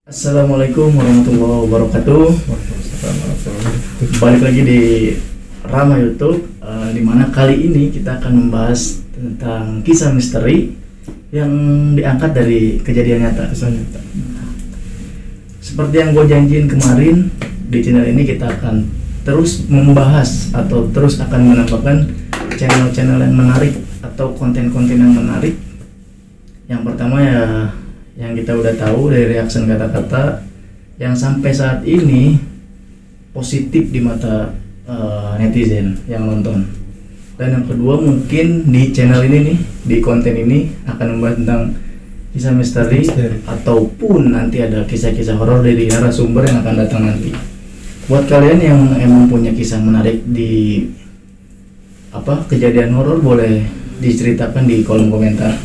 Assalamualaikum warahmatullahi wabarakatuh. Balik lagi di Rama YouTube, di mana kali ini kita akan membahas tentang kisah misteri yang diangkat dari kejadian nyata. Seperti yang gue janjiin kemarin, di channel ini kita akan terus membahas atau terus akan menambahkan channel-channel yang menarik atau konten-konten yang menarik. Yang pertama ya yang kita udah tahu dari reaction kata-kata yang sampai saat ini positif di mata netizen yang nonton. Dan yang kedua mungkin di channel ini nih, di konten ini akan membahas tentang kisah misteri ataupun nanti ada kisah-kisah horor dari narasumber yang akan datang nanti. Buat kalian yang emang punya kisah menarik di kejadian horor, boleh diceritakan di kolom komentar.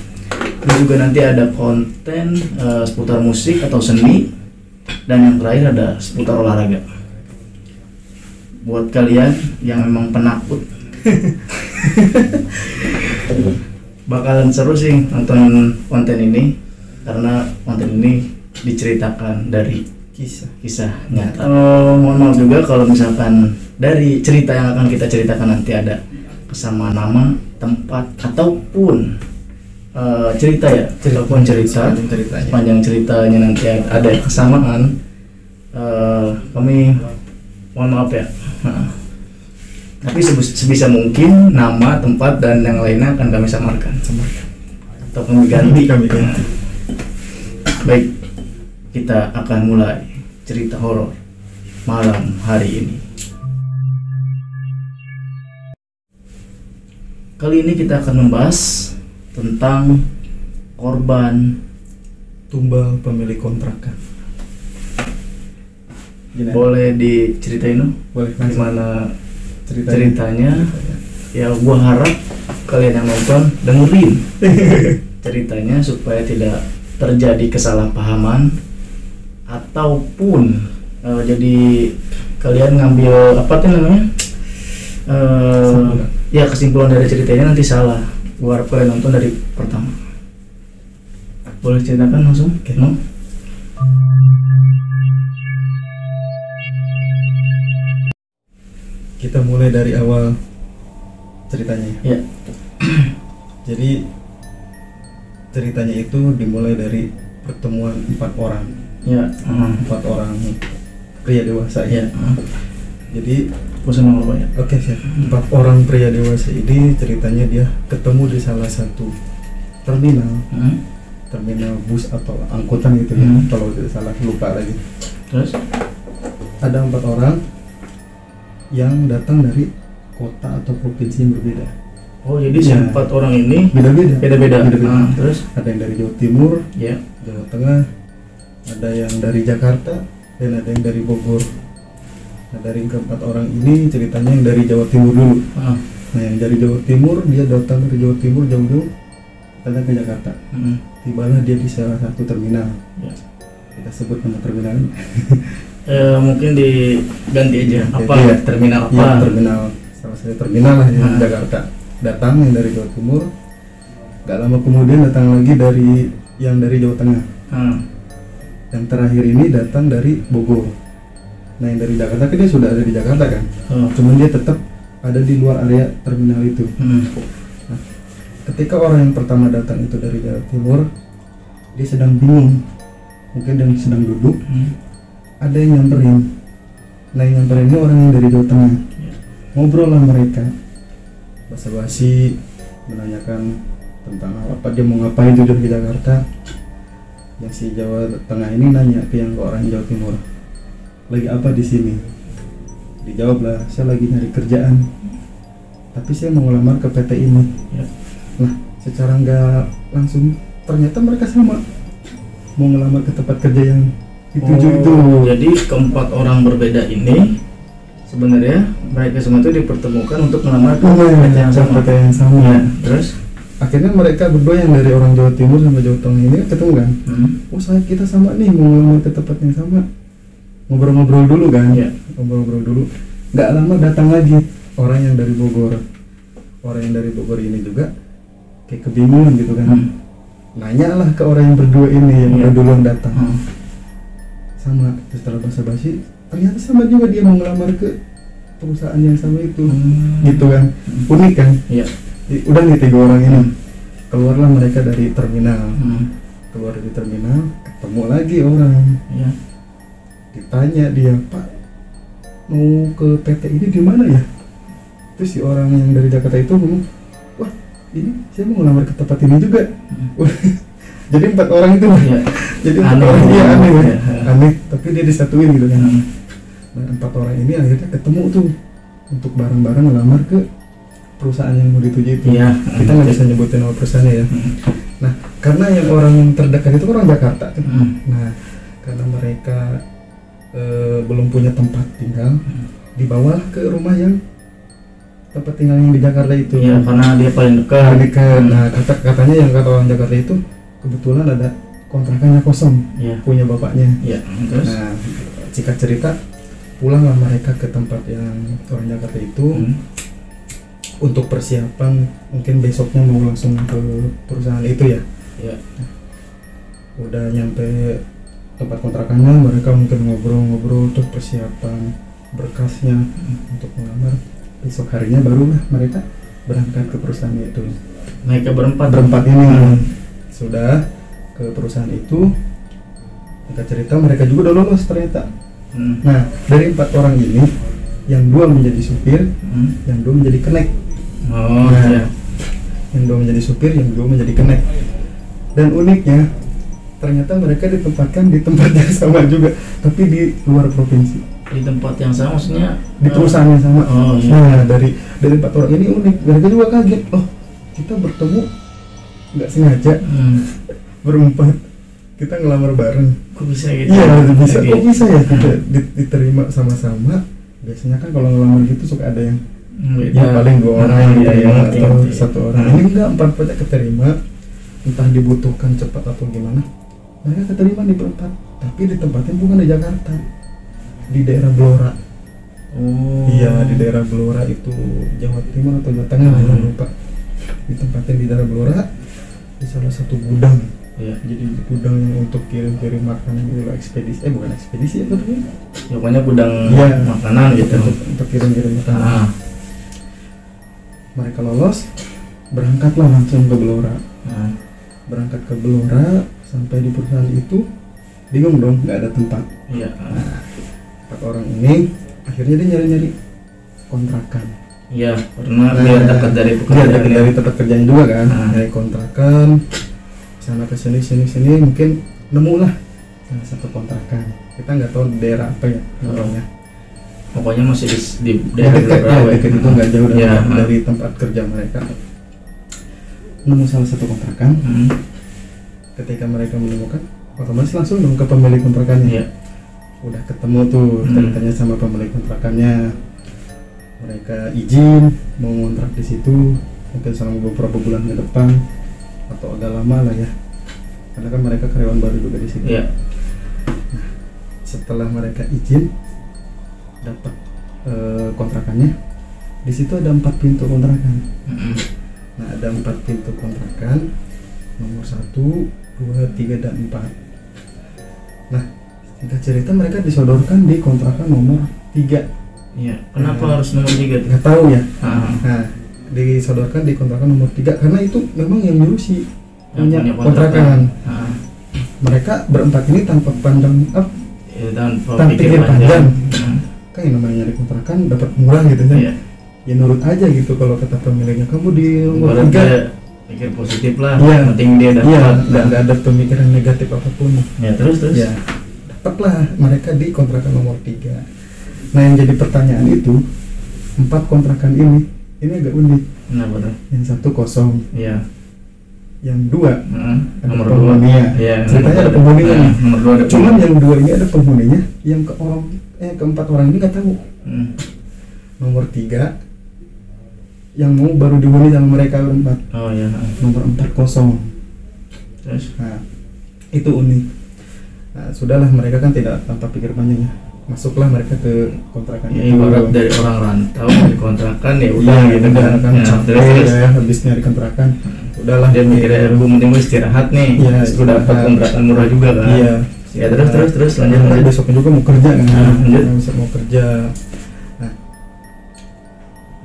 Terus juga nanti ada konten seputar musik atau seni, dan yang terakhir ada seputar olahraga. Buat kalian yang memang penakut bakalan seru sih nonton konten ini, karena konten ini diceritakan dari kisah nyata. Mohon maaf juga kalau misalkan dari cerita yang akan kita ceritakan nanti ada kesamaan nama, tempat, ataupun cerita sepanjang ceritanya nanti ada kesamaan, kami mohon maaf ya. Tapi sebisa mungkin nama, tempat, dan yang lainnya akan kami samarkan atau kami ganti. Baik, kita akan mulai cerita horor malam hari ini. Kali ini kita akan membahas tentang korban tumbal pemilik kontrakan. Boleh diceritain dong? Boleh. Gimana ceritanya? Ya gua harap kalian yang nonton dengerin ceritanya supaya tidak terjadi kesalahpahaman ataupun jadi kalian ngambil ya kesimpulan dari ceritanya nanti salah. Gua harap kalian nonton dari pertama. Boleh ceritakan langsung? Okay. No? Kita mulai dari awal ceritanya. Ya. Jadi ceritanya itu dimulai dari pertemuan 4 orang. Ya. 4 orang pria dewasa. Ya. Jadi Bosan apa ya? Oke, siap. 4 orang pria dewasa ini ceritanya dia ketemu di salah satu terminal. Terminal bus atau angkutan gitu ya. Kalau tidak salah, lupa lagi. Terus ada 4 orang yang datang dari kota atau provinsi yang berbeda. oh jadi si 4 orang ini Beda-beda. Terus Ada yang dari Jawa Timur, ya. Jawa Tengah, ada yang dari Jakarta, dan ada yang dari Bogor. Nah, dari keempat orang ini ceritanya yang dari Jawa Timur dulu. Nah, yang dari Jawa Timur, dia datang dari Jawa Timur jauh-jauh datang ke Jakarta. Tibalah dia di salah satu terminal. Ya. Kita sebut nama terminal. Mungkin diganti aja. Terminal apa? Ya, terminal, salah satu terminal lah di Jakarta. Datang yang dari Jawa Timur. Gak lama kemudian datang lagi yang dari Jawa Tengah. Yang terakhir ini datang dari Bogor. Nah, yang dari Jakarta kan dia sudah ada di Jakarta kan, cuman dia tetap ada di luar area terminal itu. Nah, ketika orang yang pertama datang itu dari Jawa Timur, dia sedang bingung, mungkin dia sedang duduk, ada yang nyamperin. Nah, yang nyamperin ini orang yang dari Jawa Tengah. Ngobrol lah mereka, basa-basi, menanyakan tentang apa dia mau ngapain tujuan ke Jakarta. Yang si Jawa Tengah ini nanya ke yang orang Jawa Timur, lagi apa di sini? Dijawablah, saya lagi nyari kerjaan, tapi saya mau ngelamar ke PT ini. Nah, secara nggak langsung ternyata mereka sama mau ngelamar ke tempat kerja yang dituju itu. Jadi keempat orang berbeda ini sebenarnya mereka semua itu dipertemukan untuk melamar ke PT yang sama. Ya. Terus Akhirnya mereka berdua yang dari orang Jawa Timur sama Jawa Tengah ini ketemu kan. Oh, kita sama nih, mau ngelamar ke tempat yang sama. Ngobrol-ngobrol dulu kan. Ngobrol-ngobrol dulu. Gak lama datang lagi orang yang dari Bogor. Orang yang dari Bogor ini juga kayak kebingungan gitu kan. Nanya lah ke orang yang berdua ini yang udah duluan datang. sama. Setelah basa-basi ternyata sama juga, dia mau ngelamar ke perusahaan yang sama itu. Gitu kan, unik kan. Iya. Udah nih 3 orang ini, keluarlah mereka dari terminal. Keluar dari terminal, ketemu lagi orang. Iya. Ditanya dia, Pak, mau ke PT ini di mana ya? Terus si orang yang dari Jakarta itu ngomong, wah ini saya mau ngelamar ke tempat ini juga. Jadi 4 orang itu. Iya. Jadi 4 orang dia aneh kan? Aneh, tapi dia disatuin gitu kan. Nah 4 orang ini akhirnya ketemu tuh untuk bareng-bareng ngelamar ke perusahaan yang mau dituju itu. Iya. Kita nggak bisa nyebutin nama perusahaannya ya. Nah karena yang orang yang terdekat itu orang Jakarta kan. Nah karena mereka belum punya tempat tinggal, dibawalah ke rumah yang tempat tinggal yang di Jakarta itu. Iya, karena dia paling dekat. Nah katanya yang kata orang Jakarta itu kebetulan ada kontrakannya kosong, punya bapaknya. Iya. Terus? Nah singkat cerita, pulanglah mereka ke tempat yang orang Jakarta itu untuk persiapan mungkin besoknya mau langsung ke perusahaan itu ya. Iya. Udah nyampe tempat kontrakannya, mereka mungkin ngobrol-ngobrol terus persiapan berkasnya untuk melamar. Besok harinya barulah mereka berangkat ke perusahaan itu. Mereka berempat ini sudah ke perusahaan itu. Mereka cerita mereka juga udah lolos ternyata. Nah dari 4 orang ini, yang 2 menjadi supir, yang 2 menjadi kenek. Yang 2 menjadi supir, yang 2 menjadi kenek. Dan uniknya ternyata mereka ditempatkan di tempat yang sama juga, tapi di luar provinsi. Di tempat yang sama maksudnya? Di perusahaan yang sama. Iya. Nah dari 4 orang ini unik, mereka juga kaget. Oh kita bertemu nggak sengaja, berempat, kita ngelamar bareng. Kok bisa gitu? Iya bisa. Kok bisa ya kita diterima sama-sama? Biasanya kan kalau ngelamar gitu suka ada yang paling 2 orang yang diterima atau 1 orang. Ini enggak, 4 keterima, entah dibutuhkan cepat atau gimana. Mereka keterima di berempat, tapi ditempatin bukan di Jakarta, di daerah Blora. Iya, di daerah Blora itu Jawa Timur atau Jawa Tengah, saya lupa. Ditempatin di daerah Blora di salah satu gudang. Jadi gudang yang untuk kirim-kirim makanan gitu, ekspedisi. Bukan ekspedisi ya, tapi pokoknya gudang makanan gitu. Untuk kirim-kirim makanan. Mereka lolos, berangkatlah langsung ke Blora. Berangkat ke Blora, sampai di perusahaan itu bingung dong, nggak ada tempat. Nah, 4 orang ini akhirnya dia nyari-nyari kontrakan. Iya, karena biar dekat dari pekerjaan, dari tempat kerjanya juga kan. Nyari kontrakan, sana ke sini mungkin nemulah salah satu kontrakan. Kita nggak tahu daerah apa ya namanya. Pokoknya masih di daerah dekat itu, nggak jauh dari tempat kerja mereka. Nemu salah satu kontrakan. Ketika mereka menemukan, otomatis langsung dong ke pemilik kontrakannya. Udah ketemu tuh, tanya sama pemilik kontrakannya. Mereka izin mau ngontrak di situ, mungkin selama beberapa bulan ke depan atau agak lama lah ya, karena kan mereka karyawan baru juga di situ. Nah, setelah mereka izin dapat kontrakannya, di situ ada 4 pintu kontrakan. Nah ada 4 pintu kontrakan, nomor 1, 2, 3, dan 4. Nah singkat cerita mereka disodorkan di kontrakan nomor 3. Iya. Kenapa harus nomor 3? Nggak tahu ya. Nah disodorkan di kontrakan nomor 3 karena itu memang yang nyuruh si punya kontrakan. Mereka berempat ini tanpa pandang tanpa pikir panjang. Kan yang namanya nyari kontrakan dapat murah gitu kan. Ya nurut aja gitu, kalau kata pemiliknya kamu di nomor 3, pikir positif lah. Penting dia dapat. Nggak ada pemikiran negatif apapun. Terus ya dapatlah mereka di kontrakan nomor 3. Nah yang jadi pertanyaan itu, 4 kontrakan ini agak unik. Kenapa tuh? Yang 1 kosong. Yang 2 ada nomor penghuninya. Ceritanya ada penghuninya. Nomor 2 ada. Cuman yang 2 ini ada penghuninya, yang keempat orang ini nggak tahu. Nomor 3 yang mau baru dihuni sama mereka berempat. Nomor 4 kosong. Terus? Nah itu unik. Nah sudahlah, mereka kan tidak tanpa pikir panjang ya, masuklah mereka ke kontrakan itu. Ibarat dari orang rantau di kontrakan ya udah gitu kan. Capek ya habis nyari kontrakan. Udahlah dia mikirnya penting gue istirahat nih. Terus gue dapat kontrakan murah juga kan. Ya terus lanjut. Besoknya juga mau kerja kan, lanjut. besok mau kerja. Nah,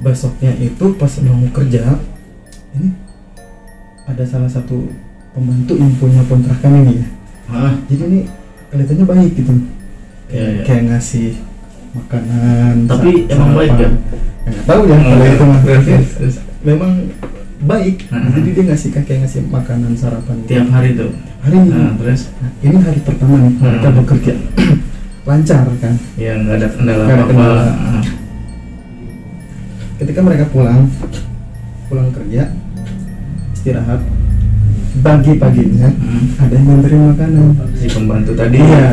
besoknya itu pas mau kerja, ini ada salah satu pembantu yang punya kontrakan ini ya. Jadi ini kelihatannya baik gitu, kayak ngasih makanan. Tapi emang baik kan? Nggak tahu ya kalau itu mah. Memang baik. Jadi dia kayak ngasih makanan sarapan gitu. Tiap hari tuh. Hari ini. Terus? Nah, ini hari pertama nih mereka bekerja. Lancar kan? Ya nggak ada kendala Nggak ada apa-apa. kendala. Ketika mereka pulang kerja, istirahat, pagi-paginya ada yang nganterin makanan. Si pembantu tadi. Iya,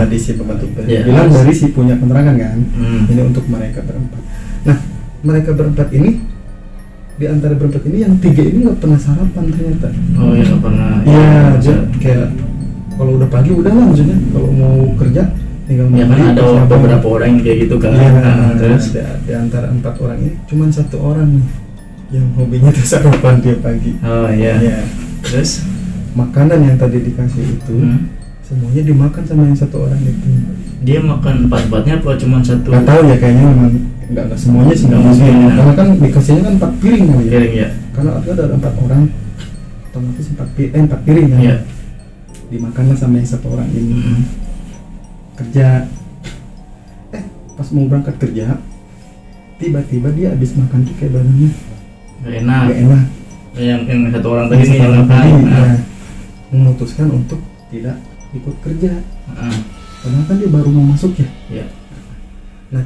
tadi si pembantu bilang dari si punya kontrakan kan. Ini untuk mereka berempat. Nah, mereka berempat ini, di antara berempat ini yang 3 ini nggak pernah sarapan ternyata. Oh ya nggak pernah. Iya, kayak kalau udah pagi udah lah, maksudnya kalau mau kerja tinggal ya kan ada beberapa orang yang kayak gitu kan. Terus di antara 4 orang ini cuman 1 orang nih yang hobinya tuh sarapan tiap pagi. Oh iya. Terus makanan yang tadi dikasih itu semuanya dimakan sama yang 1 orang itu. Dia makan 4-4-nya apa cuma 1? Nggak tahu ya, kayaknya memang nggak semuanya sih, nggak mungkin ya. Karena kan dikasihnya kan 4 piring kan ya. Ya. Karena ada 4 orang, otomatis 4 piring kan. Ya. Dimakanlah sama yang 1 orang ini. Kerja. Pas mau berangkat kerja, tiba-tiba dia habis makan tuh kayak badannya Gak enak. Yang 1 orang tadi nih yang makan. Memutuskan untuk tidak ikut kerja. Padahal kan dia baru mau masuk ya. Iya. Nah,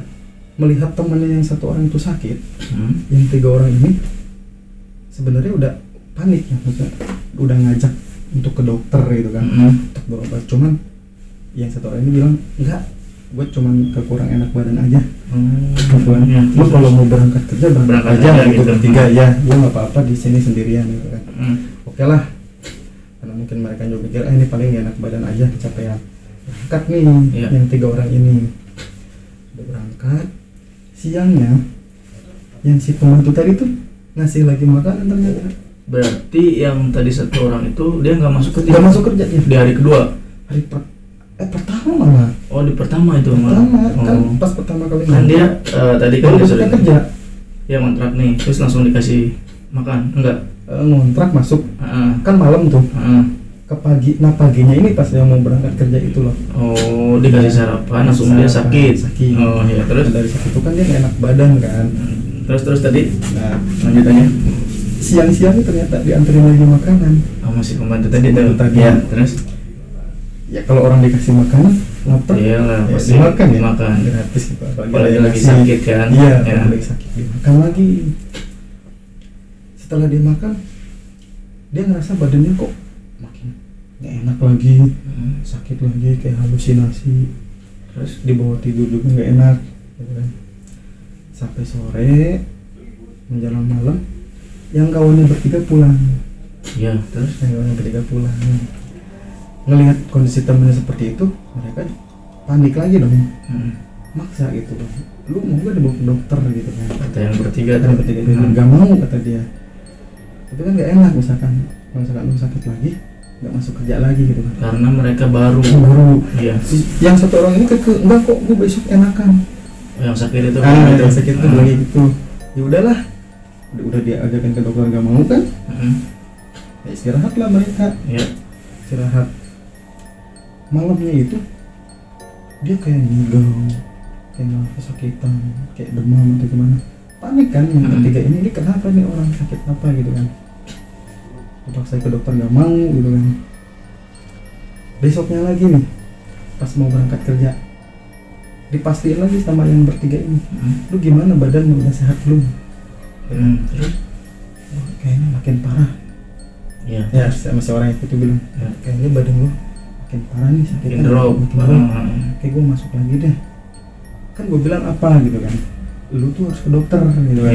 melihat temannya yang 1 orang itu sakit, yang 3 orang ini sebenarnya udah panik ya, maksudnya udah ngajak untuk ke dokter gitu kan, untuk berobat. Cuman yang 1 orang ini bilang enggak, gue cuman kekurangan enak badan aja. Lu kalau mau berangkat kerja berangkat aja gitu, bertiga ya, gue nggak apa-apa di sini sendirian gitu kan. Oke lah, karena mungkin mereka juga pikir ini paling enak badan aja, kecapean. Berangkat nih yang 3 orang ini udah berangkat. Siangnya yang si pembantu tadi tuh ngasih lagi makanan ternyata. Berarti yang tadi 1 orang itu dia nggak masuk kerja. Nggak masuk kerja ya. Di hari kedua. Pertama malah. Oh di pertama itu pertama kan pas pertama kali kan dia tadi kan dia sudah kerja. Ya ngontrak nih, terus langsung dikasih makan enggak? Ngontrak masuk. Kan malam tuh. Ke pagi, nah paginya ini pas dia mau berangkat kerja itu loh. Oh, dikasih sarapan, langsung dia sakit. Oh iya, terus dari sakit itu kan dia nggak enak badan kan. Terus tadi, nah lanjutannya siang-siang ternyata dianterin lagi makanan. Oh masih pembantu tadi tuh. Ya, terus ya kalau orang dikasih makanan lapar, iyalah, pasti dimakan ya. Dimakan. Gratis gitu. Apalagi lagi sakit kan. Iya, lagi sakit dimakan lagi. Setelah dia makan, dia ngerasa badannya kok makin nggak enak lagi, sakit lagi, kayak halusinasi. Terus dibawa tidur juga nggak enak, gitu kan. Sampai sore menjelang malam, yang kawannya bertiga pulang. Iya, terus yang kawannya bertiga pulang. Ngelihat kondisi temannya seperti itu, mereka panik lagi dong. Maksa gitu loh. Lu mau gak dibawa ke dokter gitu kan? Kata yang bertiga itu nggak mau kata dia. Tapi kan nggak enak misalkan lu sakit lagi, nggak masuk kerja lagi gitu kan? Karena mereka baru. Iya. Yang 1 orang ini enggak kok, gue besok enakan. Yang sakit itu. Yang sakit itu lagi gitu. Ya udahlah. Udah dia ajakin ke dokter nggak mau kan? Ya istirahat lah mereka. Iya. Istirahat. Malamnya itu dia kayak ngigau, kayak kesakitan, kayak demam atau gimana. Panik kan yang ketiga ini kenapa nih orang sakit apa gitu kan. Dipaksa ke dokter nggak mau gitu kan. Besoknya lagi nih pas mau berangkat kerja dipastiin lagi sama yang bertiga ini, lu gimana badan udah sehat belum? Terus kayaknya makin parah. Ya sama si orang itu bilang kayaknya badan lu makin parah nih, sakitnya makin drop. Kayak gue masuk lagi deh. Kan gue bilang apa gitu kan, lu tuh harus ke dokter gitu kan.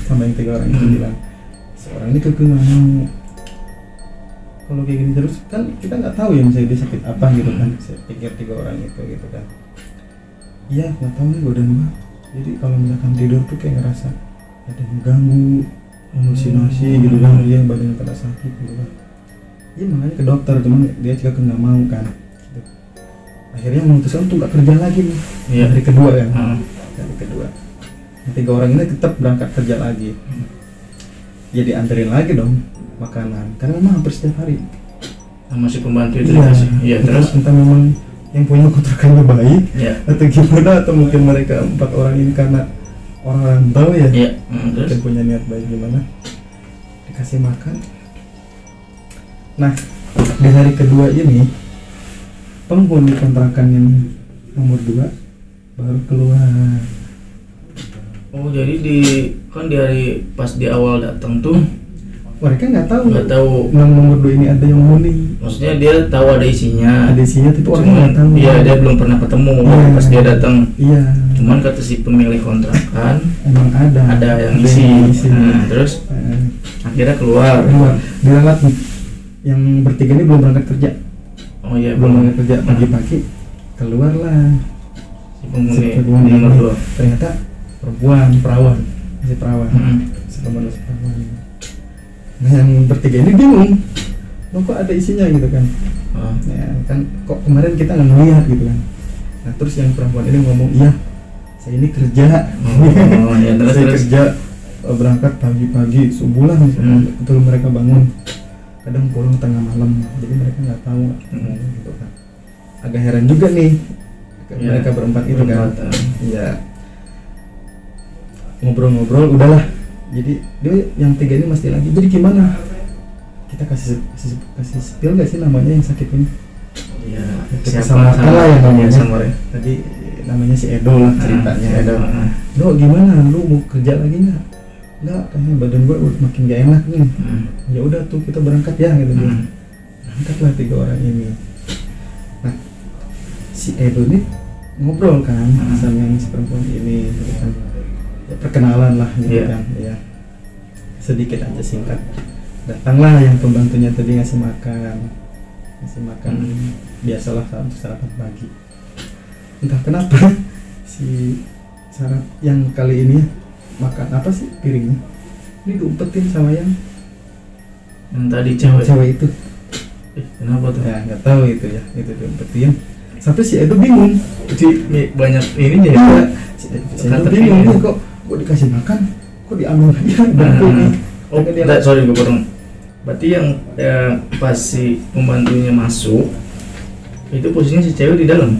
Sama yang 3 orang itu bilang, seorang ini kekeh nggak mau. Kalau kayak gini terus kan kita nggak tahu ya misalnya dia sakit apa gitu kan. Saya pikir 3 orang itu gitu kan. Iya nggak tahu nih badan gue. Jadi kalau misalkan tidur tuh kayak ngerasa ada yang ganggu, halusinasi gitu kan, dia badannya pada sakit gitu kan. Iya makanya ke dokter, cuman dia juga nggak mau kan gitu. akhirnya memutuskan untuk nggak kerja lagi nih. Iya. Hari kedua kan. Hmm. Hari kedua. Yang 3 orang ini tetap berangkat kerja lagi. Jadi anterin lagi dong makanan karena memang hampir setiap hari. Sama si pembantu itu Iya. dikasih. Iya, terus entah memang yang punya kontrakannya baik ya. atau gimana, atau mungkin mereka 4 orang ini karena orang rantau ya. Iya. Mungkin Terus punya niat baik gimana, dikasih makan. Nah, di hari kedua ini penghuni kontrakan yang nomor 2 baru keluar. oh jadi kan di hari pas di awal datang tuh Mereka nggak tahu nggak tahu, nomor 2 ini ada yang menghuni. maksudnya dia tahu ada isinya. Ada isinya tapi orang Cuman, nggak tahu. iya dia belum pernah ketemu Iya. pas dia datang. Iya. Cuman kata si pemilik kontrakan Emang ada yang isi. isi. Nah, terus Eh, akhirnya keluar. Diralat nih. Yang bertiga ini belum berangkat kerja. Oh iya, Belum berangkat kerja pagi-pagi. Keluarlah si penghuni si penghuni nomor ini. 2. Ternyata perempuan, perawan, masih perawan. Mm-mm. Si perawan. Nah, yang bertiga ini bingung. Loh, kok ada isinya gitu kan? Oh. Ya kan, kok kemarin kita nggak ngeliat gitu kan? Nah, terus yang perempuan ini ngomong, iya, saya ini kerja. Oh, ya, terus, Saya terus. kerja berangkat pagi-pagi subuh lah, betul mereka bangun. Kadang pulang tengah malam, jadi mereka nggak tahu. Gitu kan. Agak heran juga nih Ya, mereka berempat itu kan. berempat, Iya. Ngobrol-ngobrol, udahlah. Jadi dia yang 3 ini masih lagi. Jadi gimana? Kita kasih spill nggak sih namanya yang sakit ini? Iya, Kita siapa samakan lah yang namanya. samarin. Tadi namanya si Edo lah ceritanya. Si Edo. Do, gimana? Lu mau kerja lagi nggak? Nggak, kayaknya badan gue udah makin gak enak nih. Ya udah tuh kita berangkat ya gitu. Berangkatlah 3 orang ini. Nah, si Edo ini ngobrol kan sama yang si perempuan ini gitu kan. Ya, perkenalan lah gitu Iya. kan. Ya. Sedikit aja singkat. Datanglah yang pembantunya tadi ngasih makan. Biasalah untuk sarapan pagi. Entah kenapa si syarat yang kali ini makan apa sih piringnya ini diumpetin sama yang tadi cewek cewek. itu. Kenapa tuh? Ya nggak tahu itu ya, itu diumpetin sampai si Edo bingung. Ini banyak ininya ya. Ya, si Edo Kata bingung ini. nih, kok gue dikasih makan kok diambil lagi ya bangkunya. Oh, enggak, sorry gue potong. Berarti yang pas si pembantunya masuk itu posisinya si cewek di dalam.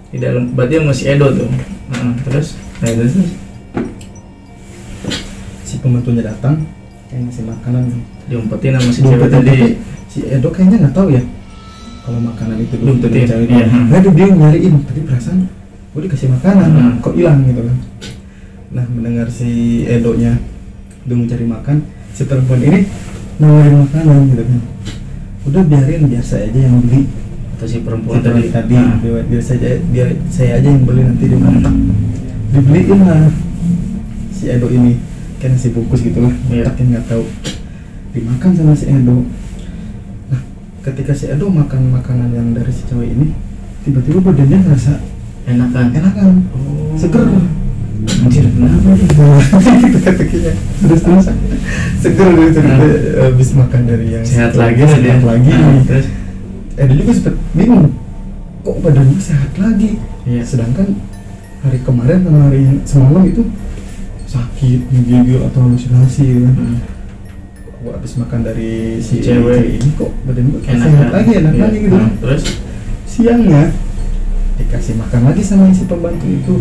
Di dalam. Berarti yang masih Edo tuh. Terus, nah terus. Si pembantunya datang kayak ngasih makanan Diumpetin sama si cewek diumpetin, tadi. tapi si Edo kayaknya nggak tahu ya kalau makanan itu diumpetin Diumpetin, cewek. iya. Nah, dia nyariin tadi perasaan gue dikasih makanan kok hilang gitu kan. Nah, mendengar si Edonya dia mau cari makan, si perempuan ini nawarin makanan gitu kan. Udah biar saya aja yang beli. Atau si perempuan Tadi tadi. biar saya aja yang beli nanti di mana. Dibeliin lah si Edo ini kayak nasi bungkus gitulah, Iya. tapi nggak tahu dimakan sama si Edo. Nah, ketika si Edo makan makanan yang dari si cewek ini, tiba-tiba badannya ngerasa enakan, Oh. seger. Anjir, kenapa nih? Teka-tekinya terus seger gitu. Habis makan dari yang Sehat lagi lah dia. sehat lagi. Terus, Edo juga sempat bingung, kok badannya sehat lagi. iya. Sedangkan hari kemarin sama hari yang semalam itu sakit, menggigil atau halusinasi ya. Gua habis makan dari si Cewek. ini kok badan gua kayak Enak sehat kan? lagi, enak Iya. lagi gitu. Terus, Siangnya dikasih makan lagi sama si pembantu itu,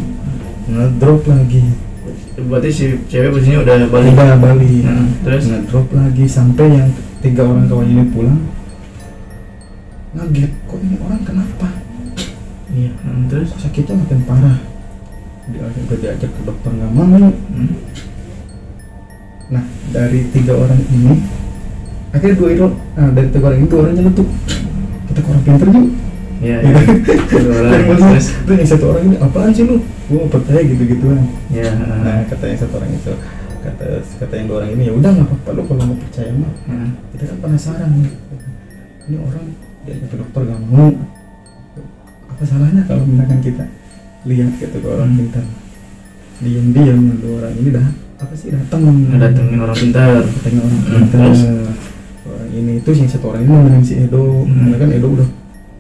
ngedrop lagi. berarti si cewek posisinya udah balik. Udah balik. Terus, Ngedrop lagi sampai yang 3 orang kawan ini pulang. Ngaget, kok ini orang kenapa? iya. Terus, Sakitnya makin parah. Diajak ke dokter nggak mau. Nah, dari 3 orang ini akhirnya dari 3 orang ini 2 orang nyelutuk. Kita ke orang pinter yuk. iya. Gitu. Dua orang. Terus Terus, yang 1 orang ini apaan sih lu? Gua mau percaya gitu-gituan. iya. Nah, kata yang 1 orang itu, kata yang 2 orang ini, ya udah nggak apa-apa lu kalau mau percaya mah. Kita kan penasaran nih. Ini orang diajak ke dokter nggak mau. Apa salahnya kalau misalkan kita lihat gitu ke orang pintar? Diam-diam yang 2 orang ini dah apa sih datang Ngedatengin orang pintar. katanya orang pintar. Terus? Orang ini itu yang 1 orang ini nemenin si Edo, karena kan Edo udah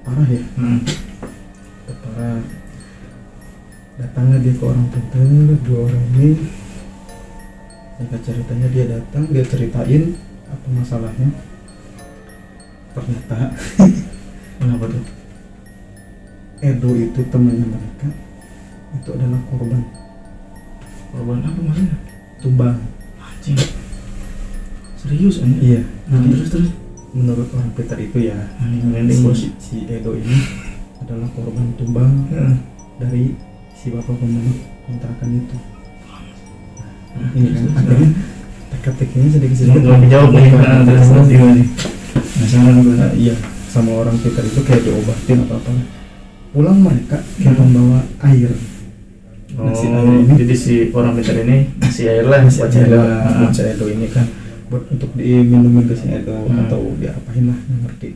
parah ya. datanglah dia ke orang pintar, dua orang ini. Singkat ceritanya dia datang, dia ceritain apa masalahnya. Ternyata Kenapa tuh? Edo itu temannya mereka itu adalah korban Korban apa maksudnya? tumbang. Anjing. Serius aja? Iya. Nah, Jadi, terus. menurut orang pintar itu ya, Merinding bos. si Edo ini adalah korban tumbang dari si bapak pemilik kontrakan itu. Ini kan akhirnya teka-tekinya sedikit-sedikit Nggak dijawab nih. Terus gimana nih? Masalah gue. Iya, sama orang pintar itu kayak diobatin apa-apa. Pulang mereka kayak membawa air. Oh, Nah, si air ini jadi si orang pintar ini ngasih air lah masih buat ada Edo. buat si Edo ini kan buat untuk diminumin ke si Edo Hmm. atau diapain lah, nggak ngerti.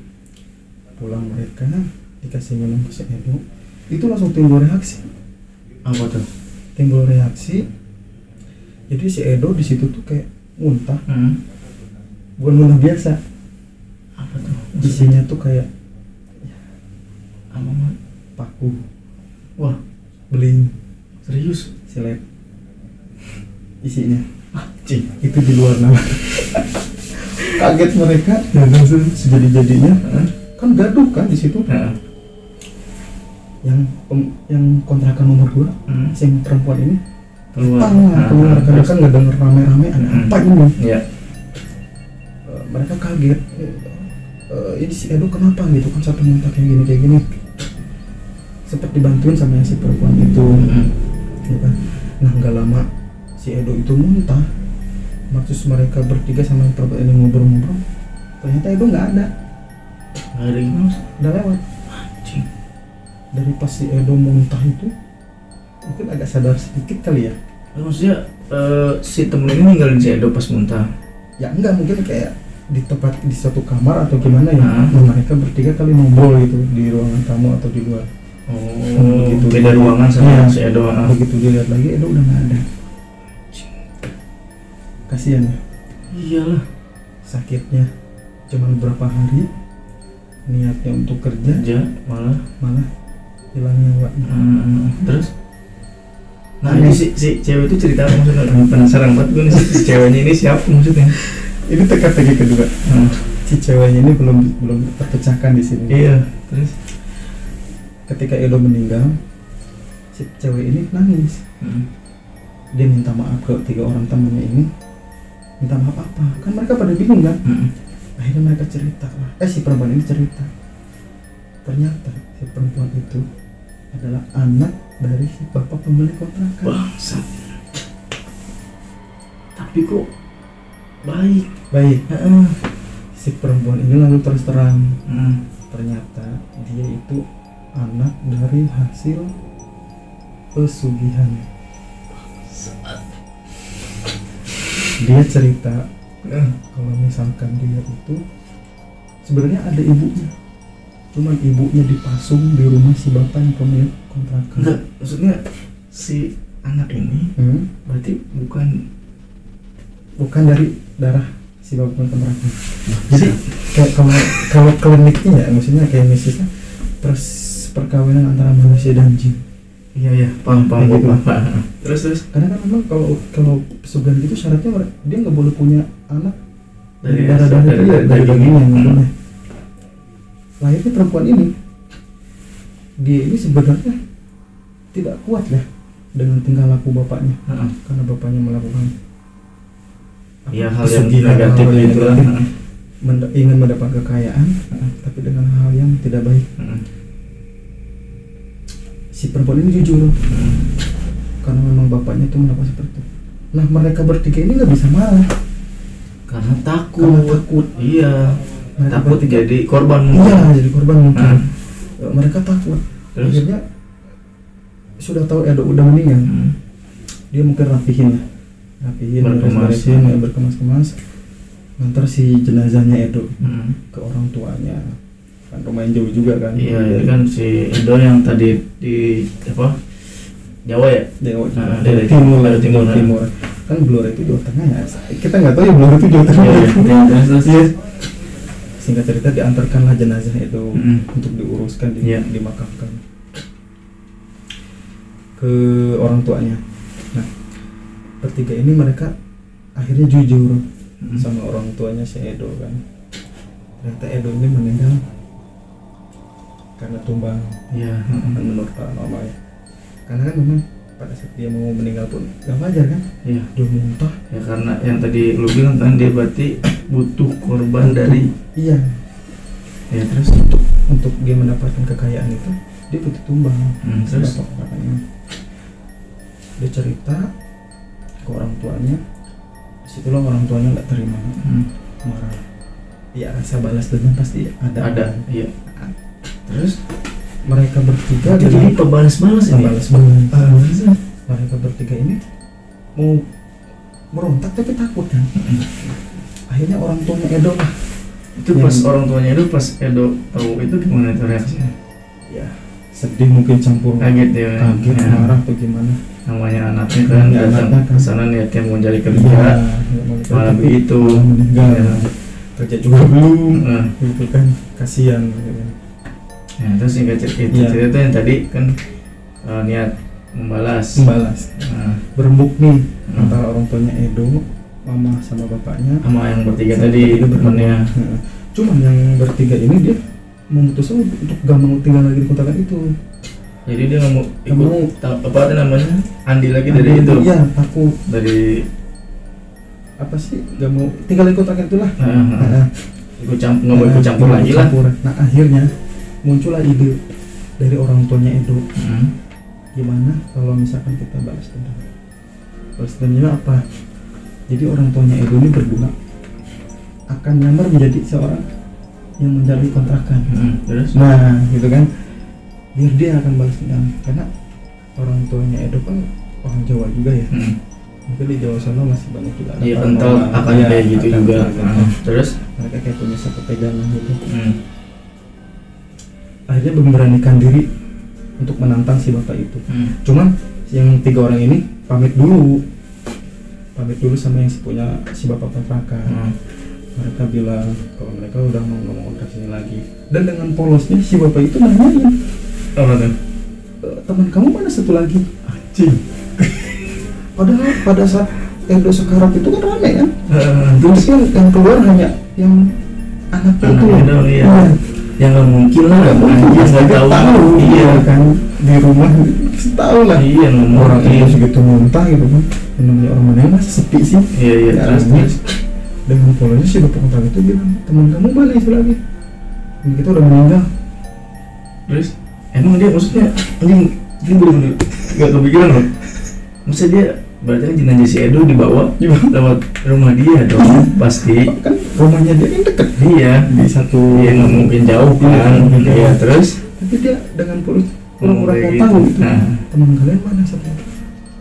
Pulang mereka dikasih minum ke si Edo, itu langsung timbul reaksi. Apa tuh? Timbul reaksi. Jadi si Edo di situ tuh kayak muntah, bukan muntah biasa. Apa tuh? Isinya tuh kayak Apa mah? paku, Wah, beling, serius? silet. Isinya Anjing. itu di luar nama. Kaget mereka dan langsung sejadi-jadinya kan gaduh kan di situ. Heeh. Yang kontrakan nomor 2 sing perempuan ini Keluar. keluar karena kan ngedenger rame-rame ada apa ini. Iya. Mereka kaget. Ini si Edo kenapa gitu kan sampai muntah kayak gini. Sempat dibantuin sama si perempuan itu. Ya kan? Nah nggak lama si Edo itu muntah. Maksud mereka bertiga sama yang perempuan ini ngobrol-ngobrol. Ternyata Edo nggak ada. Nggak ada gimana? Udah lewat. Anjing. Dari pas si Edo muntah itu mungkin agak sadar sedikit kali ya. Maksudnya si temen ini ninggalin si Edo pas muntah. Ya enggak, mungkin kayak di tempat di suatu kamar atau gimana ya. Nah. Mereka bertiga kali ngobrol gitu di ruangan tamu atau di luar. Oh, Begitu beda dia- ruangan sama iya. si Edo. Begitu dilihat lagi Edo udah nggak ada. Kasihan ya, Iyalah. sakitnya cuman berapa hari, niatnya untuk kerja Kerja malah. malah hilang nyawanya. Terus? Nah Aneh. ini si cewek itu cerita apa maksudnya? Penasaran banget gue nih si ceweknya ini siapa maksudnya? Ini teka-teki kedua. Si ceweknya ini belum terpecahkan di sini. Iya. Terus? Ketika Edo meninggal, si cewek ini nangis. Dia minta maaf ke 3 orang temannya ini. Minta maaf apa? Kan mereka pada bingung kan? Akhirnya mereka cerita lah. Si perempuan ini cerita. Ternyata si perempuan itu adalah anak dari si bapak pemilik kontrakan. Bangsat. Tapi kok baik. Baik. Si perempuan ini lalu terus terang. Ternyata dia itu anak dari hasil pesugihan. Dia cerita kalau misalkan dia itu sebenarnya ada ibunya, cuman ibunya dipasung di rumah si bapak yang pemilik kontrakan. Enggak, maksudnya si anak ini berarti bukan dari darah si bapak pemilik kontrakan. Jadi kayak kalau kliniknya ya, maksudnya kayak misalnya perkawinan antara manusia dan jin. Iya paham gitu. paham. Terus Karena kan memang kalau pesugihan gitu syaratnya dia nggak boleh punya anak dari dari dagingnya, nggak boleh. Lahirnya perempuan ini, dia ini sebenarnya tidak kuat ya dengan tingkah laku bapaknya, karena bapaknya melakukan ya hal yang pesugihan, negatif hal yang itu lah. negatif, ingin mendapat kekayaan, tapi dengan hal yang tidak baik. Si perempuan ini jujur, karena memang bapaknya itu melakukan seperti itu. Nah mereka bertiga ini nggak bisa marah Karena takut. Iya. mereka Takut bertiga- jadi korban Iya, mungkin. jadi korban mungkin. Mereka takut. Terus? Akhirnya sudah tahu Edo udah meninggal, dia mungkin rapihin, Berkemas. berkemas-kemas, ngantar si jenazahnya Edo ke orang tuanya. Kan lumayan jauh juga kan. Iya, ini kan si Edo yang tadi di apa? Jawa ya? Jawa, Dari timur, timur. timur. Kan Blora itu Jawa Tengah ya. Kita nggak tahu ya Blora itu Jawa Tengah. Terus. Iya. Singkat cerita diantarkanlah jenazah itu Mm. untuk diuruskan, Iya. dimakamkan. ke orang tuanya. Nah, bertiga ini mereka akhirnya jujur sama orang tuanya si Edo kan. Ternyata Edo ini meninggal karena tumbang. Iya. Menurut paranormal ya. Karena kan memang pada saat dia mau meninggal pun gak wajar kan? Iya. Dia muntah. Ya karena yang tadi lu bilang kan dia berarti butuh korban dari. Iya. Ya terus untuk dia mendapatkan kekayaan itu dia butuh tumbang. Terus dia cerita ke orang tuanya. Disitulah orang tuanya nggak terima, marah. Ya rasa balas dendam pasti ada. Iya. Terus mereka bertiga jadi pebalas-balas ini. Pebalas-balas. Mereka bertiga ini mau merontak tapi takut kan. Akhirnya orang tuanya Edo lah. Itu pas orang tuanya Edo pas Edo tahu itu gimana itu reaksinya? Ya sedih mungkin campur kaget ya. Marah atau gimana. Namanya anaknya kan datang ke sana niatnya mau cari kerja, malah begitu. Meninggal. Kerja juga belum. Gitu kan kasihan gitu kan. Ya, terus singkat cerita yang tadi kan niat membalas. Berembuk nih antara orang tuanya Edo, mama sama bapaknya, sama yang bertiga tadi temannya. Cuman yang bertiga ini dia memutuskan untuk gak mau tinggal lagi di kontrakan itu. Jadi dia nggak mau ikut apa itu namanya Andi lagi dari itu. Iya, takut dari apa sih, gak mau tinggal di kontrakan itulah. Nggak mau ikut campur lagi lah. Nah akhirnya muncullah ide dari orang tuanya Edo. Gimana kalau misalkan kita balas dendam? Balas dendamnya apa? Jadi orang tuanya Edo ini berdua akan nyamar menjadi seorang yang menjadi kontrakan. Terus? Nah gitu kan, biar dia akan balas dendam. Karena orang tuanya Edo kan orang Jawa juga ya. Mungkin di Jawa sana masih banyak juga. Iya kental akan kayak gitu juga. Terus? Mereka kayak punya satu pegangan gitu. Akhirnya memberanikan diri untuk menantang si bapak itu. Cuman yang tiga orang ini pamit dulu sama yang punya si bapak kontrakan. Mereka bilang kalau mereka udah mau ngontrak sini lagi. Dan dengan polosnya si bapak itu nanyain, apa tuh? Teman kamu mana satu lagi? Anjing. Padahal pada saat Edo sekarat itu kan rame kan. Terus yang keluar hanya yang anaknya itu. Iya. Yang nggak mungkin lah, nggak tahu. Iya kan di rumah tahu lah. Iya orang itu segitu muntah gitu kan. Namanya orang mana masih sepi sih. Iya. Terus dengan polanya si bapak kontrakan itu bilang, teman kamu mana itu lagi? Ini kita udah meninggal. Terus emang dia maksudnya anjing dia bener-bener nggak kepikiran loh. Maksudnya dia berarti kan jenazah si Edo dibawa lewat rumah dia dong pasti. Kan rumahnya dia kan deket. Iya di satu. Iya nggak mungkin jauh kan. Iya terus. Tapi dia dengan pura-pura nggak tahu itu. Teman kalian mana satu?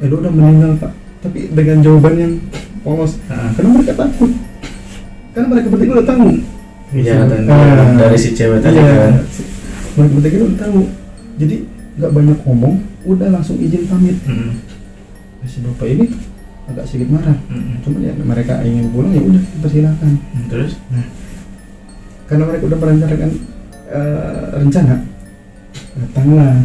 Edo udah meninggal pak. Tapi dengan jawaban yang polos. Karena mereka takut. Karena mereka bertiga udah tahu. Iya dari si cewek tadi kan. Mereka bertiga udah tahu. Jadi nggak banyak ngomong, udah langsung izin pamit. Si bapak ini agak sedikit marah. Cuma ya mereka ingin pulang ya udah persilakan. Terus? Nah, karena mereka udah merencanakan rencana, datanglah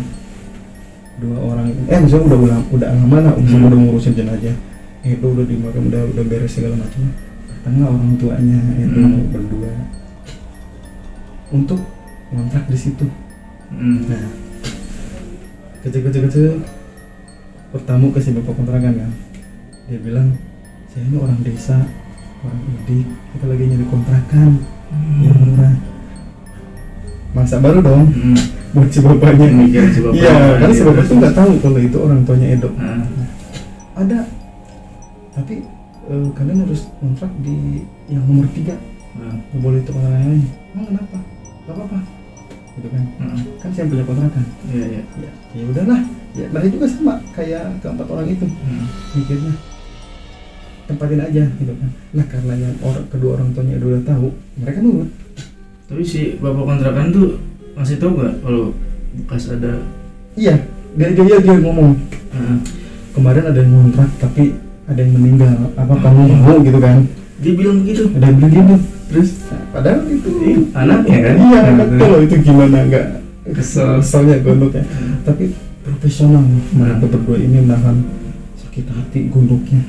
dua orang. Maksudnya udah lama lah, udah ngurusin jenazah. Itu udah dimakan, udah beres segala macam. Datanglah orang tuanya itu berdua untuk ngontrak di situ. Nah, kecil bertamu ke si bapak kontrakan kan. Dia bilang, saya ini orang desa, orang Idik, kita lagi nyari kontrakan yang murah. Masa baru dong buat si bapaknya. Iya, karena si bapak tuh nggak tahu kalau itu orang tuanya Edo. Ada, tapi kalian harus kontrak di yang nomor 3. Nggak boleh itu kontrakan lain. Kenapa? Gak apa-apa. Gitu kan? Kan saya punya kontrakan. Iya. Ya udahlah. Ya, mereka juga sama kayak keempat orang itu. Mikirnya tempatin aja gitu kan. Nah karena yang kedua orang tuanya udah tahu, mereka nurut. Tapi si bapak kontrakan tuh masih tahu gak kalau bekas ada? Iya, dia ngomong. Kemarin ada yang ngontrak tapi ada yang meninggal. Apa kamu mau gitu kan? Dia bilang begitu. Ada yang bilang gitu. Terus padahal itu anaknya kan? Iya, betul loh itu gimana nggak keselnya gondok ya. Tapi profesional. Mereka berdua ini menahan sakit hati gondoknya.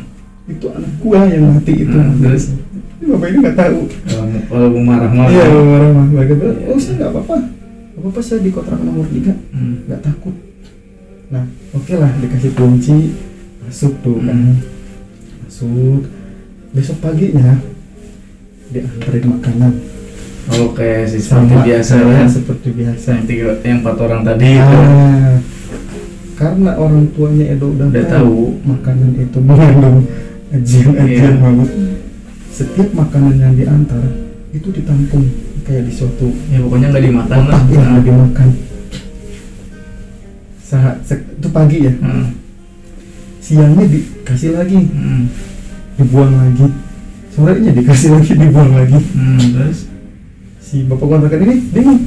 Itu anak gua yang mati itu. Terus Ini bapak ini nggak tahu. kalau mau marah-marah. Iya, marah-marah. Mereka bilang, oh saya nggak apa-apa. Nggak apa-apa, saya di kontrakan nomor 3. Nggak takut. Nah, oke lah, dikasih kunci, masuk tuh kan. Masuk. Besok paginya diantarin makanan. Oke, seperti Sama, biasa ya, ya. seperti biasa. Yang 4 orang tadi itu. Karena orang tuanya Edo udah tahu makanan itu mengandung ajian-ajian maut. Setiap makanan yang diantar itu ditampung kayak di suatu Ya pokoknya nggak dimakan lah. kotak yang nggak dimakan. Itu pagi ya. Siangnya dikasih lagi, dibuang lagi. Sorenya dikasih lagi, dibuang lagi. Terus Si bapak kontrakan ini bingung.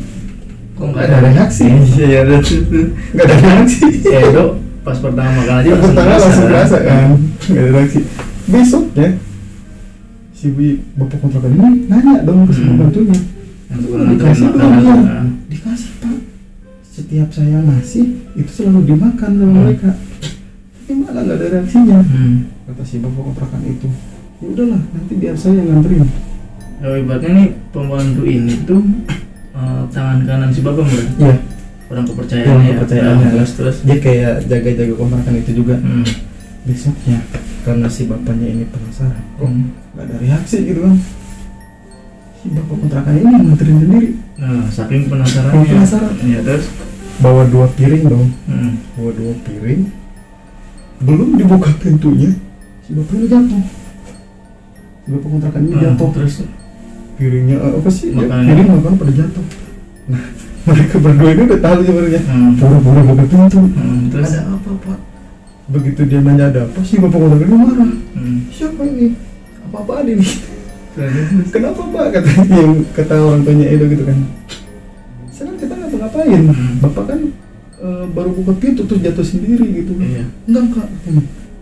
kok nggak ada reaksi? Iya, Nggak ada reaksi. Edo pas pertama makan aja Pertama langsung berasa kan, nggak ada reaksi. Besoknya si bapak kontrakan ini nanya dong ke si pembantunya, dikasih belum ya? Dikasih pak. Setiap saya ngasih itu selalu dimakan sama mereka. Tapi malah nggak ada reaksinya. Kata si bapak kontrakan itu, ya udahlah nanti biar saya yang nganterin. Kalau ibaratnya nih pembantu ini tuh tangan kanan si bapak bukan? Iya. Orang kepercayaannya. Kepercayaannya. Terus. Dia kayak jaga-jaga kontrakan itu juga. Besoknya karena si bapaknya ini penasaran, kok nggak ada reaksi gitu kan? Si bapak kontrakan ini nganterin sendiri. Nah, saking penasarannya. Penasaran. Iya, terus Bawa 2 piring dong. Bawa 2 piring. Belum dibuka pintunya, si bapaknya jatuh. Si bapak kontrakan ini jatuh. Terus Piringnya apa sih? Makanan. Piring makan pada jatuh. Nah, mereka berdua ini udah tahu sebenarnya. Buru-buru buka pintu. Terus Ada apa pak? Begitu dia nanya ada apa, si bapak kontrakan ini marah. Siapa ini? Apa-apaan ini? Kenapa pak? Kata orang tuanya Edo gitu kan. Sekarang kita ngapa-ngapain? Bapak kan baru buka pintu terus jatuh sendiri gitu. Iya. Enggak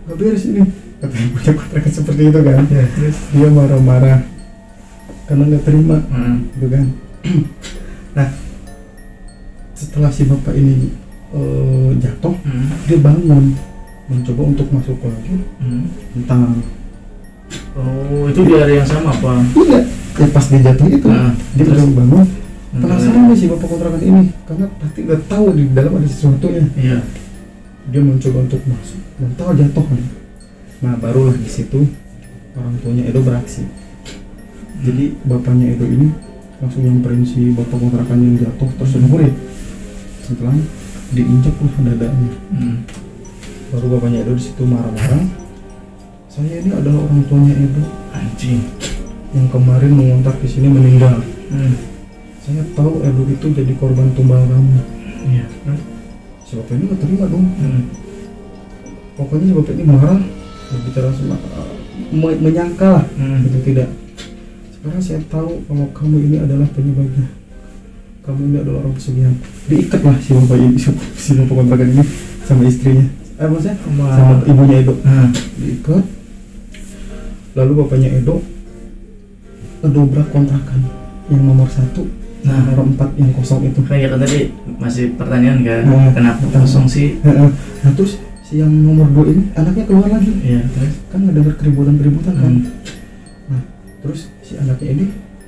nggak beres ini. Katanya punya kontrakan seperti itu kan. Ya, terus Dia marah-marah karena nggak terima, gitu kan. Nah, setelah si bapak ini jatuh, dia bangun, mencoba untuk masuk lagi, tentang oh, itu di area yang sama apa? iya, ya pas dia jatuh itu, dia terus? baru bangun. Penasaran nih si bapak kontrakan ini, karena pasti nggak tahu di dalam ada sesuatu ya. Iya. Dia mencoba untuk masuk, dan tahu jatuh kan. Nah, barulah di situ orang tuanya Edo beraksi. Jadi bapaknya Edo ini langsung nyamperin si bapak kontrakan yang jatuh terus murid. Setelah diinjak lah dadanya. Baru bapaknya Edo di situ marah-marah. Saya ini adalah orang tuanya Edo. Anjing. Yang kemarin mengontrak di sini meninggal. Saya tahu Edo itu jadi korban tumbal kamu. Iya. Si bapak ini nggak terima dong. Pokoknya si bapak ini marah, berbicara sama menyangka lah, itu tidak. Sekarang saya tahu kalau kamu ini adalah penyebabnya. Kamu ini adalah orang pesugihan. Diikat lah si bapak ini, si bapak kontrakan ini sama istrinya. Maksudnya sama ibunya Edo. Diikat. Lalu bapaknya Edo ngedobrak kontrakan yang nomor 1, nomor 4 yang kosong itu. Kayak tadi masih pertanyaan kan, kenapa kosong sih? Nah terus si yang nomor 2 ini anaknya keluar lagi. Iya, terus Kan nggak dengar keributan kan. Nah terus si anaknya ini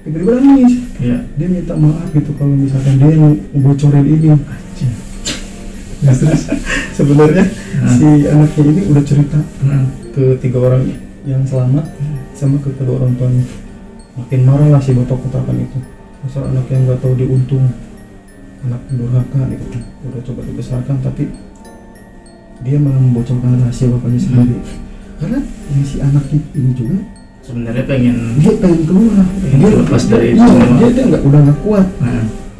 tiba-tiba nangis. Iya. Dia minta maaf gitu kalau misalkan dia yang bocorin ini. Nah, terus sebenarnya si anaknya ini udah cerita ke 3 orang yang selamat sama ke kedua orang tuanya. Makin marah lah si bapak kontrakan itu. Dasar anak yang nggak tahu diuntung, anak durhaka gitu. Udah coba dibesarkan tapi dia malah membocorkan rahasia bapaknya sendiri. Karena yang si anak ini juga sebenarnya pengen keluar, dia lepas dari itu semua. semua. Dia nggak kuat.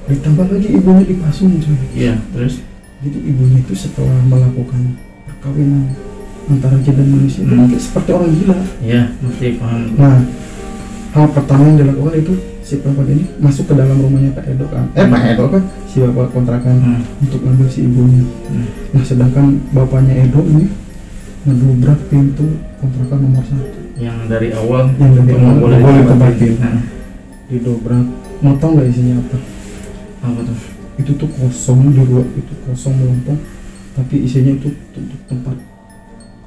Ditambah lagi ibunya dipasung cuy. Iya, terus Jadi ibunya itu setelah melakukan perkawinan antara jin dan manusia itu kayak seperti orang gila. iya, mesti paham. Nah, hal pertama yang dilakukan itu si perempuan ini masuk ke dalam rumahnya Pak Edo kan. Pak Edo kan si bapak kontrakan untuk ngambil si ibunya. Nah, sedangkan bapaknya Edo ini ngedobrak pintu kontrakan nomor 1 Yang dari awal nggak boleh ditempatin. Nah, Didobrak. Mau tau nggak isinya apa? apa tuh? Itu tuh kosong di ruang itu, kosong melompong. tapi isinya itu untuk tempat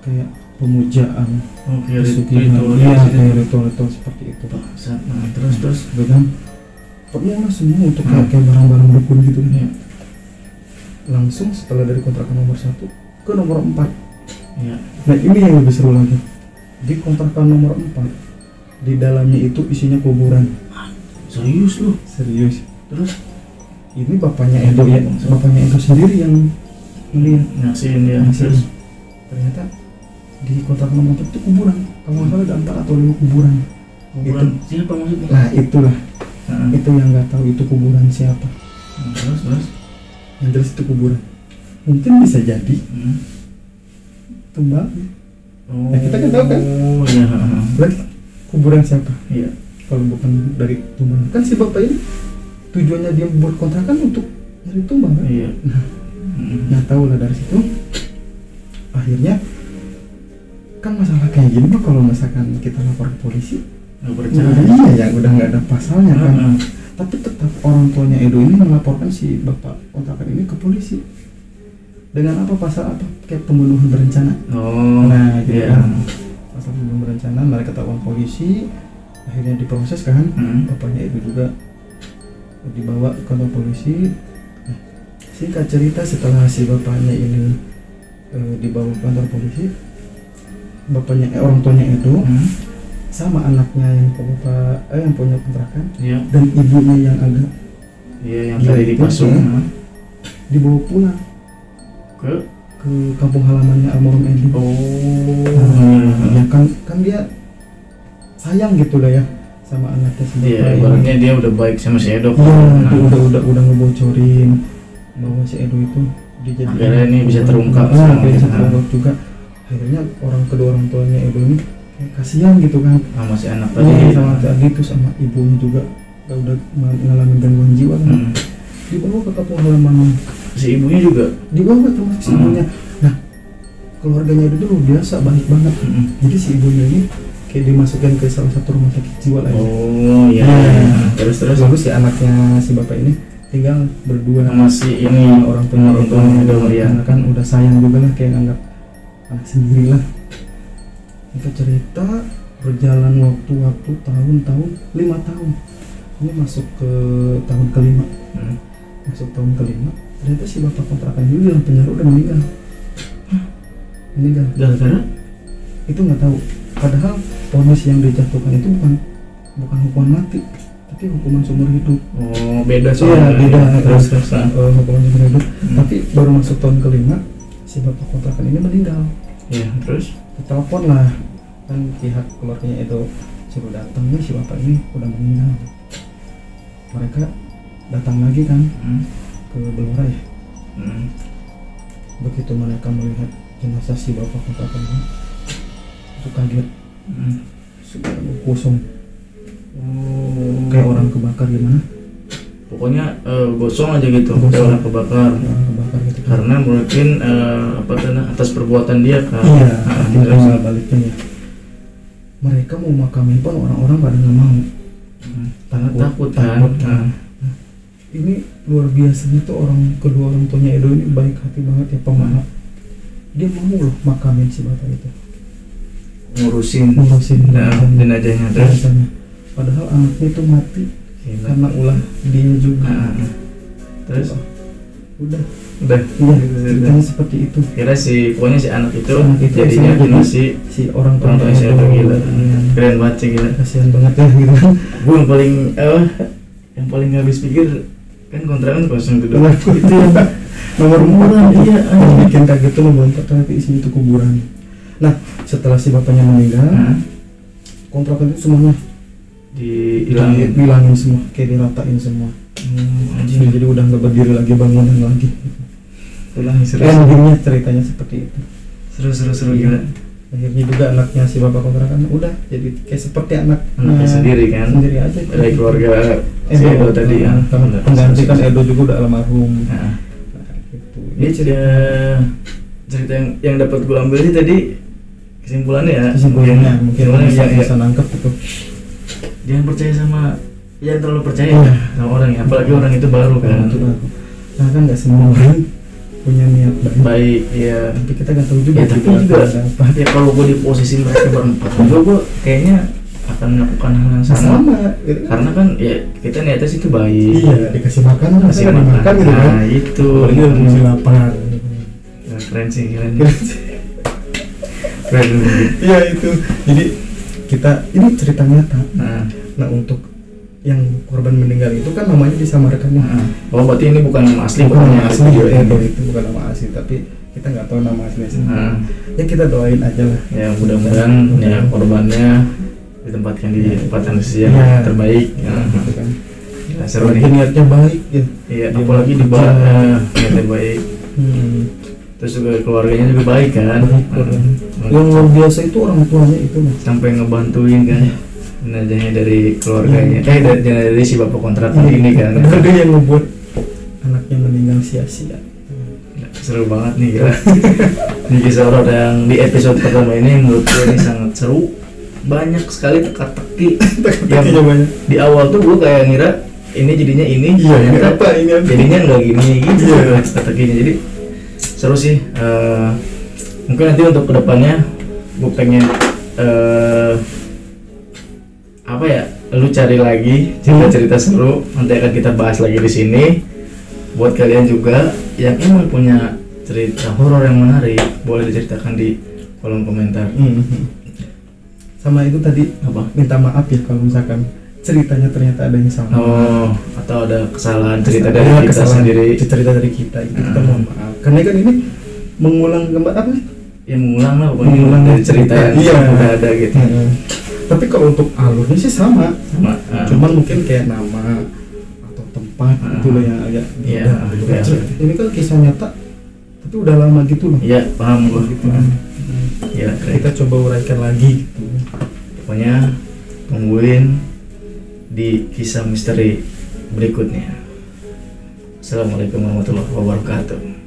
kayak pemujaan, Oke, pesugihan, iya kayak ritual-ritual seperti itu. Nah, terus Dengan penuh lah semua untuk kayak barang-barang dukun gitu kan. Iya. Langsung setelah dari kontrakan nomor 1 ke nomor 4. Iya. Nah ini yang lebih seru lagi, di kontrakan nomor 4 di dalamnya itu isinya kuburan. Serius lu? Serius. Terus Ini bapaknya Edo ya, bapaknya Edo sendiri yang melihat. nyaksiin dia. Terus ternyata di kontrakan nomor 4 itu kuburan. Kalau nggak salah ada 4 atau 5 kuburan. Kuburan siapa maksudnya? Nah itulah, Nah, itu yang nggak tahu itu kuburan siapa. terus Yang jelas itu kuburan. Mungkin bisa jadi tumbal. Oh, Nah, kita kan tahu kan? Oh iya. Berarti kuburan siapa? Iya. Kalau bukan dari tumbal. Kan si bapak ini tujuannya dia buat kontrakan untuk nyari tumbal kan? Iya. Nah tahu lah dari situ. Akhirnya kan masalah kayak gini mah kalau misalkan kita lapor ke polisi, Nggak percaya. iya ya udah nggak ada pasalnya kan. Tapi tetap orang tuanya Edo ini melaporkan si bapak kontrakan ini ke polisi. Dengan apa, pasal apa? Kayak pembunuhan berencana. Oh. Nah gitu Iya. kan. Pasal pembunuhan berencana, mereka ketahuan polisi, akhirnya diproses kan. Bapaknya Edo juga dibawa ke kantor polisi. Nah, singkat cerita setelah si bapaknya ini dibawa ke kantor polisi, bapaknya orang tuanya Edo sama anaknya yang yang punya kontrakan Iya. dan ibunya yang agak Iya, yang gila tadi itu, dipasung. dibawa pulang Ke ke kampung halamannya almarhum Edo. Ya kan dia sayang gitu lah ya sama anaknya si Iya, bapak ini. ibaratnya dia udah baik sama si Edo. Iya, udah ngebocorin bahwa si Edo itu dijadikan. Akhirnya ini bisa terungkap Nah, sama akhirnya bisa kita. terungkap juga. Akhirnya kedua orang tuanya Edo ini kayak kasihan gitu kan. Sama si anak tadi. Iya, sama tadi itu sama ibunya juga udah ngalamin gangguan jiwa kan. Dibawa ke kampung halaman. Si ibunya juga. Dibawa termasuk si ibunya. Nah, keluarganya Edo dulu biasa baik banget. Jadi si ibunya ini kayak dimasukkan ke salah satu rumah sakit jiwa lah ya. Oh iya. Nah, Terus lalu si anaknya si bapak ini tinggal berdua sama si ini sama orang tuanya Edo ya. karena kan udah sayang juga lah, kayak anggap anak sendiri lah. Kita cerita berjalan waktu tahun-tahun 5 tahun. Ini masuk ke tahun kelima. Masuk tahun kelima, ternyata si bapak kontrakan juga yang penjara udah meninggal. Meninggal. Gara-gara? Itu nggak tahu. Padahal vonis yang dijatuhkan itu bukan hukuman mati, tapi hukuman seumur hidup. Oh, beda Iya, soalnya. beda. Terus Hukuman seumur hidup. Tapi baru masuk tahun kelima, si bapak kontrakan ini meninggal. Iya, terus Telepon lah kan pihak keluarganya itu suruh datang nih, si bapak ini udah meninggal. Mereka datang lagi kan ke Belora ya. Begitu mereka melihat jenazah si bapak kontrakan ini, itu kaget. Sudah kosong. Kayak orang kebakar gimana? Pokoknya gosong aja gitu, Gosong. kayak orang kebakar. Orang kebakar gitu. Karena mungkin atas perbuatan dia kan. Iya, Terus tinggal baliknya ya. Mereka mau makamin pun orang-orang pada nggak mau. takut kan. Ini luar biasanya tuh kedua orang tuanya Edo ini baik hati banget ya, pemaaf. Dia mau loh makamin si bapak itu, ngurusin jenazahnya terus. jenazahnya. Padahal anaknya itu mati karena ulah dia juga. Terus udah iya, ceritanya seperti itu. kira pokoknya si anak itu Si anak itu jadinya jadi masih si orang orang tua tuanya saya gila. Iya. Keren banget sih, gila. Kasihan banget ya gitu kan. Gue yang paling nggak habis pikir kan kontrakan kosong gitu. Itu yang nomor Kuburan, 4 iya. yang bikin kaget tuh nomor 4 ternyata isinya itu kuburan. Nah setelah si bapaknya meninggal, kontrakan itu semuanya dihilangin semua, kayak diratain semua. Jadi udah nggak berdiri lagi, bangunan lagi. Itulah endingnya ceritanya seperti itu. Seru gila. Akhirnya juga anaknya si bapak kontrakan udah jadi kayak seperti anaknya sendiri kan, sendiri aja dari keluarga si Edo Edo tadi ya. Pengganti kan Edo juga udah almarhum. Nah, Gitu. ini cerita yang dapat gue ambil sih tadi kesimpulannya ya. Kesimpulannya mungkin yang bisa nangkep gitu. jangan percaya jangan terlalu percaya sama orang ya, apalagi orang itu baru kan. Itu baru. Nah kan nggak semua orang punya niat baik ya. tapi kita nggak tahu juga Ya tapi gitu juga ada apa. ya kalau gue di posisi mereka berempat juga gue kayaknya akan melakukan hal yang sama. gitu kan. Karena kan ya kita niatnya sih itu baik. Iya, dikasih makan orang Kasih kan makan. dimakan gitu kan. Nah itu. Apalagi udah masih lapar. Nah, keren sih keren. Keren. Iya itu. Jadi kita ini cerita nyata. Nah, Untuk yang korban meninggal itu kan namanya disamarkan ya. oh berarti ini bukan nama asli, Bukan nama yang asli video ya, ini. itu bukan nama asli tapi kita nggak tahu nama aslinya siapa. Nah, Ya kita doain aja lah. ya mudah-mudahan ya korbannya ditempatkan di tempat yang Ya. terbaik. Ya. Gitu kan. Ya, seru Apalagi nih. niatnya baik ya. Iya, Dia apalagi di bekerja. niatnya baik. Hmm. Terus juga keluarganya juga baik kan. Yang luar biasa itu orang tuanya itu Mas. Sampai ngebantuin kan jenazahnya dari keluarganya. Dari si bapak kontrakan Iya. ini kan. Padahal dia yang ngebuat anaknya meninggal sia-sia. Seru banget nih gila. Ini kisah horor yang di episode pertama ini menurut gue ini sangat seru. Banyak sekali teka-teki yang Teka-tekinya banyak. di awal tuh gue kayak ngira ini jadinya ini, Iya, ini ternyata apa ini apa? jadinya nggak gini gitu. Iya. Teka-tekinya jadi seru sih. Mungkin nanti untuk kedepannya gue pengen apa ya, lu cari lagi cerita-cerita seru, nanti akan kita bahas lagi di sini. Buat kalian juga yang emang punya cerita horor yang menarik, boleh diceritakan di kolom komentar. Sama itu tadi Apa? minta maaf ya kalau misalkan ceritanya ternyata ada yang sama. Oh, atau ada kesalahan cerita dari Ada kita kesalahan sendiri. cerita dari kita itu kita mohon maaf. Karena kan ini mengulang kembali apa sih? Ya mengulang lah pokoknya Mengulang dari cerita yang iya. udah ada gitu. Tapi kalau untuk alurnya sih sama. Sama. Cuman mungkin kayak nama atau tempat itu loh yang agak Iya, beda. iya. Ini kan kisah nyata tapi udah lama gitu loh. Iya, paham gua. Gitu. Iya, keren. Kita coba uraikan lagi gitu. Pokoknya tungguin di kisah misteri berikutnya. Assalamualaikum warahmatullahi wabarakatuh.